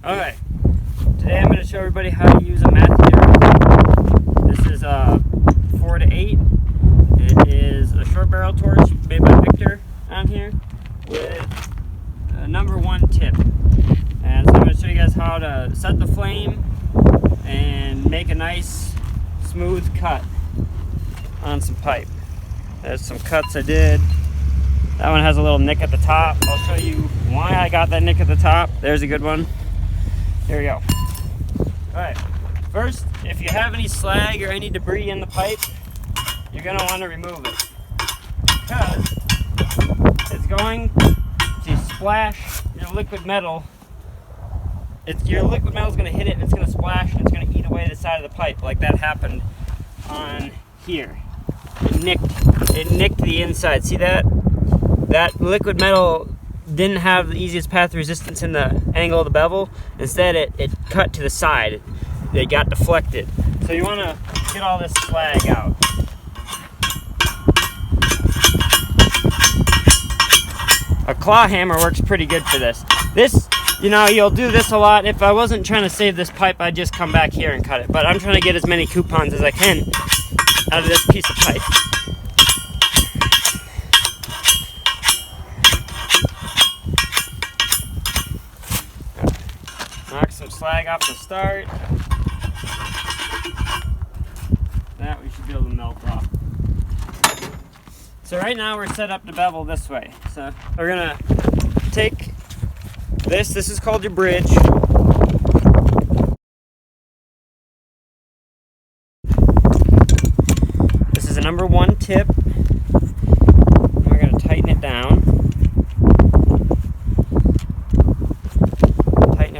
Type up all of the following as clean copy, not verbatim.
Alright, today I'm going to show everybody how to use a matheater. This is a 4 to 8. It is a short barrel torch made by Victor on here with a number 1 tip. And so I'm going to show you guys how to set the flame and make a nice smooth cut on some pipe. There's some cuts I did. That one has a little nick at the top. I'll show you why I got that nick at the top. There's a good one. Here we go. Alright, first, if you have any slag or any debris in the pipe, you're going to want to remove it. Because it's going to splash your liquid metal. Your liquid metal is going to hit it and it's going to splash and it's going to eat away the side of the pipe, like that happened on here. It nicked the inside. See that? That liquid metal didn't have the easiest path resistance in the angle of the bevel. Instead, it cut to the side. It got deflected. So you want to get all this slag out. A claw hammer works pretty good for this. This, you'll do this a lot. If I wasn't trying to save this pipe, I'd just come back here and cut it. But I'm trying to get as many coupons as I can out of this piece of pipe. Knock some slag off to start. That we should be able to melt off. So right now we're set up to bevel this way. So we're gonna take this. This is called your bridge. This is a number 1 tip. We're gonna tighten it down.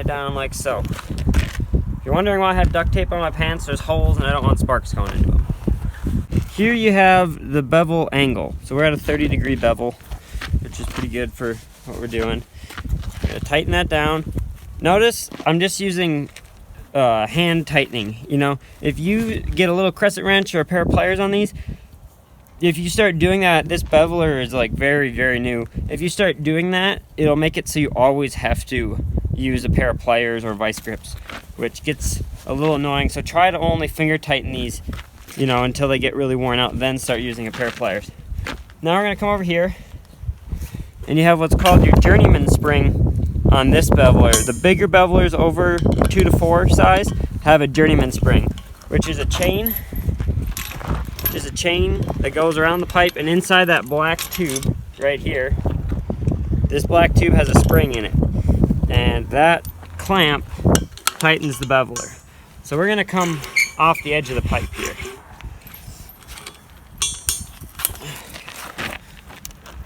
Down like so. If you're wondering why I have duct tape on my pants, there's holes and I don't want sparks going into them. Here you have the bevel angle. So we're at a 30-degree bevel, which is pretty good for what we're doing. I'm gonna tighten that down. Notice I'm just using hand tightening. If you get a little crescent wrench or a pair of pliers on these, if you start doing that, this beveler is like very, very new. If you start doing that, it'll make it so you always have to use a pair of pliers or vice grips, which gets a little annoying. So try to only finger tighten these, until they get really worn out, then start using a pair of pliers. Now we're gonna come over here, and you have what's called your journeyman spring on this beveler. The bigger bevelers over 2 to 4 size have a journeyman spring, which is a chain. That goes around the pipe, and inside that black tube right here, this black tube has a spring in it, and that clamp tightens the beveler. So we're going to come off the edge of the pipe here.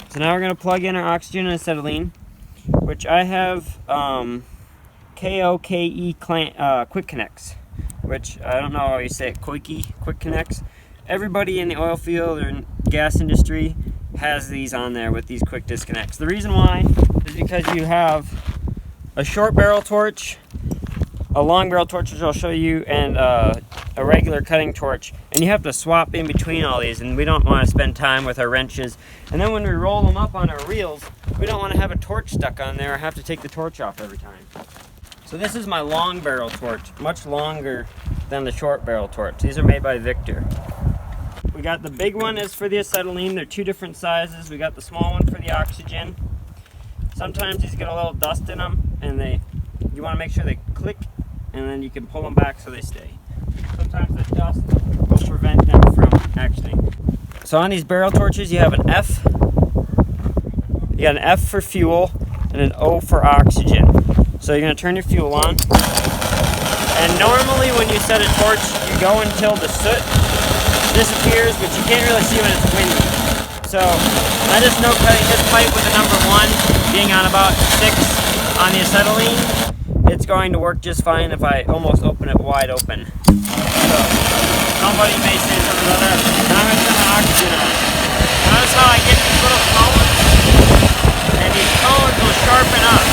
So now we're going to plug in our oxygen and acetylene, which I have KOKE Quick Connects, which I don't know how you say it, Quick Connects. Everybody in the oil field or gas industry has these on there with these quick disconnects. The reason why is because you have a short barrel torch, a long barrel torch, which I'll show you, and a regular cutting torch. And you have to swap in between all these, and we don't want to spend time with our wrenches. And then when we roll them up on our reels, we don't want to have a torch stuck on there or have to take the torch off every time. So this is my long barrel torch, much longer than the short barrel torch. These are made by Victor. We got the big one is for the acetylene. They're 2 different sizes. We got the small one for the oxygen. Sometimes these get a little dust in them, and you want to make sure they click, and then you can pull them back so they stay. Sometimes the dust will prevent them from actually. So on these barrel torches, you have an F. You got an F for fuel and an O for oxygen. So you're going to turn your fuel on. And normally when you set a torch, you go until the soot disappears, but you can't really see when it's windy. So I just know cutting this pipe with a number 1, being on about 6 on the acetylene, it's going to work just fine if I almost open it wide open. So somebody may say something about that. Now I'm going to turn the oxygen on. Notice how I get these little cones, and these cones will sharpen up.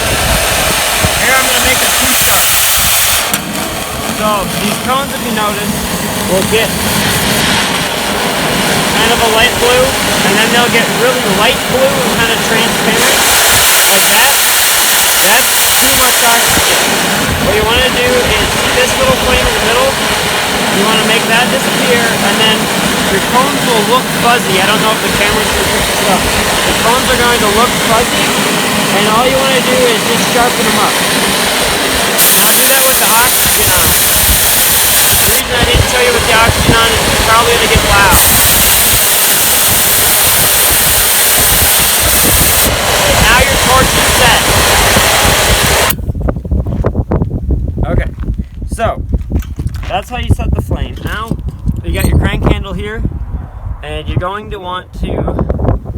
Here I'm going to make a 2-cup. So these cones, if you notice, will get kind of a light blue, and then they'll get really light blue and kind of transparent, like that. That's too much oxygen. to do is see this little flame in the middle. You want to make that disappear, and then your cones will look fuzzy. I don't know if the camera's going to pick this up. The cones are going to look fuzzy, and all you want to do is just sharpen them up. I'll do that with the oxygen on. The reason I didn't show you with the oxygen on is it's probably going to get loud. Now your torch is set. Okay, so that's how you set the flame. Now you got your crank handle here, and you're going to want to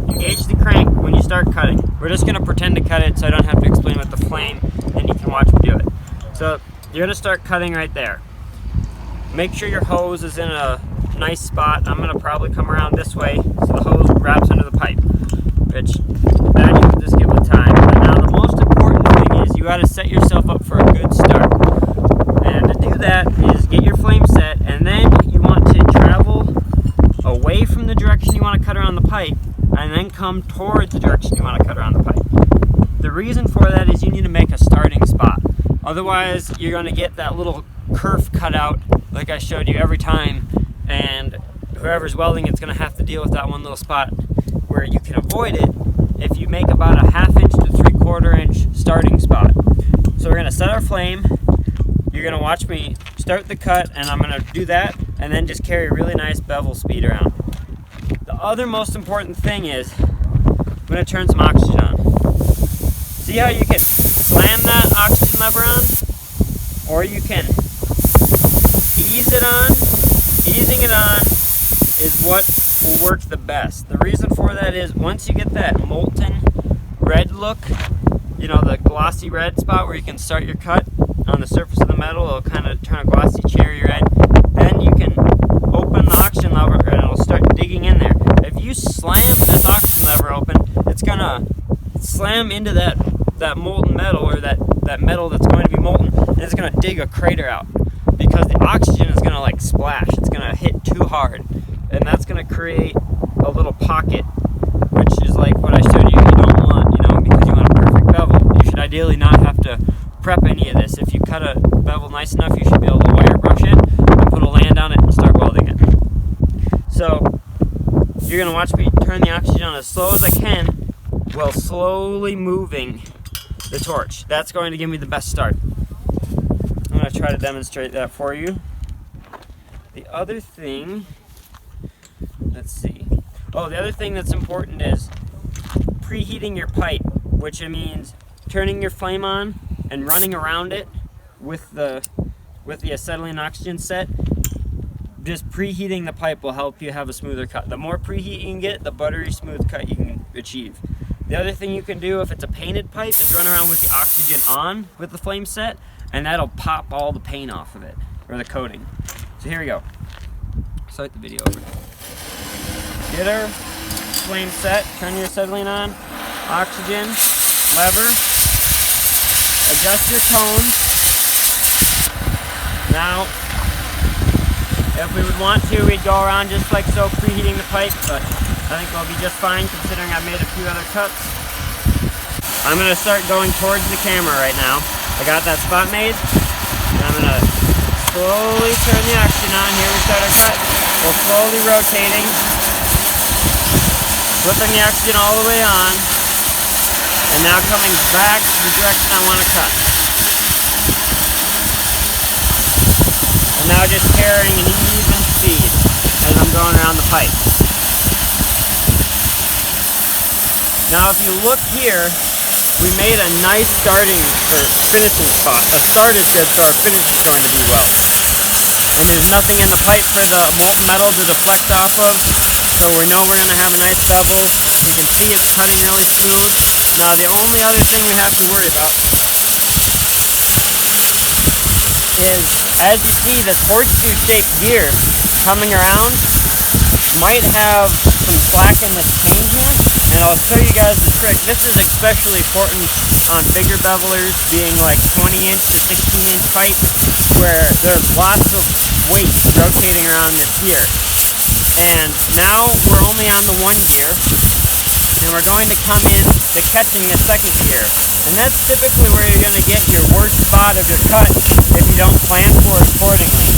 engage the crank when you start cutting. We're just going to pretend to cut it so I don't have to explain with the flame, and you can watch me do it. So you're going to start cutting right there. Make sure your hose is in a nice spot. I'm going to probably come around this way so the hose wraps under the pipe, which that you can just give it time. But now the most important thing is you got to set yourself up for a good start. And to do that is get your flame set, and then you want to travel away from the direction you want to cut around the pipe, and then come toward the direction you want to cut around the pipe. The reason for that is you need to make a starting spot. Otherwise, you're going to get that little kerf cut out like I showed you every time, and whoever's welding it's going to have to deal with that one little spot. Where you can avoid it if you make about a 1/2 inch to 3/4 inch starting spot. So we're going to set our flame. You're going to watch me start the cut, and I'm going to do that and then just carry a really nice bevel speed around. The other most important thing is I'm going to turn some oxygen on. See how you can slam that oxygen lever on, or you can ease it on. Easing it on is what will work the best. The reason for that is once you get that molten red look, you know, the glossy red spot where you can start your cut on the surface of the metal, it'll kind of turn a glossy cherry red. Then you can open the oxygen lever and it'll start digging in there. If you slam this oxygen lever open, it's gonna slam into that molten metal, or that metal that's going to be molten, and it's gonna dig a crater out because the oxygen is gonna like splash. It's gonna hit too hard, and that's gonna create a little pocket, which is like what I showed you. You don't want, you know, because you want a perfect bevel. You should ideally not have to prep any of this. If you cut a bevel nice enough, you should be able to wire brush it and put a land on it and start welding it. So you're gonna watch me turn the oxygen on as slow as I can while slowly moving the torch. That's going to give me the best start. I'm going to try to demonstrate that for you. The other thing, let's see. Oh, the other thing that's important is preheating your pipe, which means turning your flame on and running around it with the acetylene oxygen set. Just preheating the pipe will help you have a smoother cut. The more preheat you can get, the buttery smooth cut you can achieve. The other thing you can do if it's a painted pipe is run around with the oxygen on with the flame set, and that'll pop all the paint off of it, or the coating. So here we go. Start the video over. Get our flame set, turn your acetylene on, oxygen, lever, adjust your cone. Now, if we would want to, we'd go around just like so, preheating the pipe, but I think we'll be just fine considering I've made a few other cuts. I'm going to start going towards the camera right now. I got that spot made, and I'm going to slowly turn the oxygen on. Here we start our cut. We're slowly rotating, flipping the oxygen all the way on, and now coming back to the direction I want to cut. And now just carrying an even speed as I'm going around the pipe. Now if you look here, we made a nice starting or finishing spot, a start is good, so our finish is going to be well. And there's nothing in the pipe for the molten metal to deflect off of, so we know we're going to have a nice bevel. You can see it's cutting really smooth. Now the only other thing we have to worry about is, as you see, this horseshoe shaped gear coming around might have some slack in the chain here, and I'll show you guys the trick. This is especially important on bigger bevelers, being like 20 inch to 16 inch pipe, where there's lots of weight rotating around this gear. And now we're only on the one gear, and we're going to come in to catching the second gear. And that's typically where you're going to get your worst spot of your cut if you don't plan for it accordingly.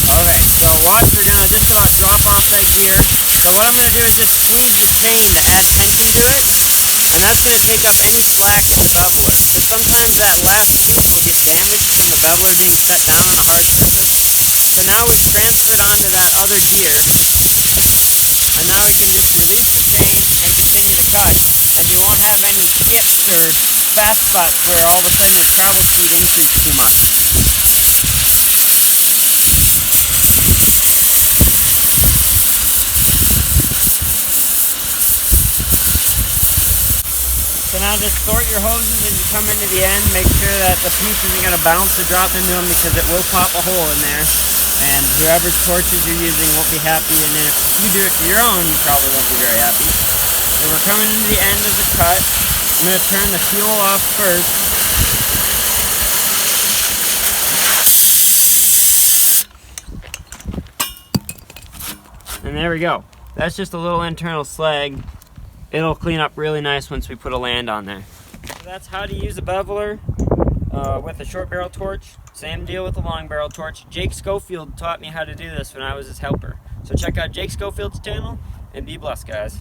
Alright, so watch, we're going to just drop off right here. So what I'm going to do is just squeeze the chain to add tension to it. And that's going to take up any slack in the beveler. Because sometimes that last piece will get damaged from the beveler being set down on a hard surface. So now we transfer it onto that other gear. And now we can just release the chain and continue to cut. And you won't have any skips or fast spots where all of a sudden your travel speed increased too much. So now just sort your hoses as you come into the end. Make sure that the piece isn't going to bounce or drop into them because it will pop a hole in there. And whoever's torches you're using won't be happy. And then if you do it to your own, you probably won't be very happy. So we're coming into the end of the cut. I'm going to turn the fuel off first. And there we go. That's just a little internal slag. It'll clean up really nice once we put a land on there. So that's how to use a beveler with a short barrel torch. Same deal with a long barrel torch. Jake Schofield taught me how to do this when I was his helper. So check out Jake Schofield's channel and be blessed, guys.